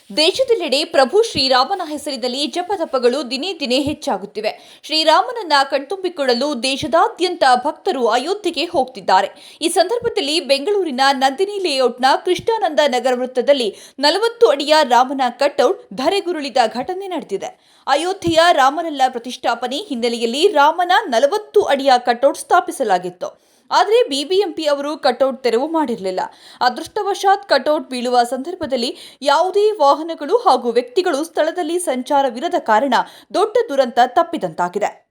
ದೇಶದೆಲ್ಲೆಡೆ ಪ್ರಭು ಶ್ರೀರಾಮನ ಹೆಸರಿನಲ್ಲಿ ಜಪತಪಗಳು ದಿನೇ ದಿನೇ ಹೆಚ್ಚಾಗುತ್ತಿವೆ. ಶ್ರೀರಾಮನನ್ನ ಕಣ್ತುಂಬಿಕೊಳ್ಳಲು ದೇಶದಾದ್ಯಂತ ಭಕ್ತರು ಅಯೋಧ್ಯೆಗೆ ಹೋಗ್ತಿದ್ದಾರೆ. ಈ ಸಂದರ್ಭದಲ್ಲಿ ಬೆಂಗಳೂರಿನ ನಂದಿನಿ ಲೇಔಟ್ನ ಕೃಷ್ಣಾನಂದ ನಗರ ವೃತ್ತದಲ್ಲಿ 40 ಅಡಿಯ ರಾಮನ ಕಟ್ಔಟ್ ಧರೆಗುರುಳಿದ ಘಟನೆ ನಡೆದಿದೆ. ಅಯೋಧ್ಯೆಯ ರಾಮಲಲ್ಲ ಪ್ರತಿಷ್ಠಾಪನೆ ಹಿನ್ನೆಲೆಯಲ್ಲಿ ರಾಮನ 40 ಅಡಿಯ ಕಟ್ಔಟ್ ಸ್ಥಾಪಿಸಲಾಗಿತ್ತು. ಆದರೆ ಬಿಬಿಎಂಪಿ ಅವರು ಕಟೌಟ್ ತೆರವು ಮಾಡಿರಲಿಲ್ಲ. ಅದೃಷ್ಟವಶಾತ್ ಕಟೌಟ್ ಬೀಳುವ ಸಂದರ್ಭದಲ್ಲಿ ಯಾವುದೇ ವಾಹನಗಳು ಹಾಗೂ ವ್ಯಕ್ತಿಗಳು ಸ್ಥಳದಲ್ಲಿ ಸಂಚಾರವಿರದ ಕಾರಣ ದೊಡ್ಡ ದುರಂತ ತಪ್ಪಿದಂತಾಗಿದೆ.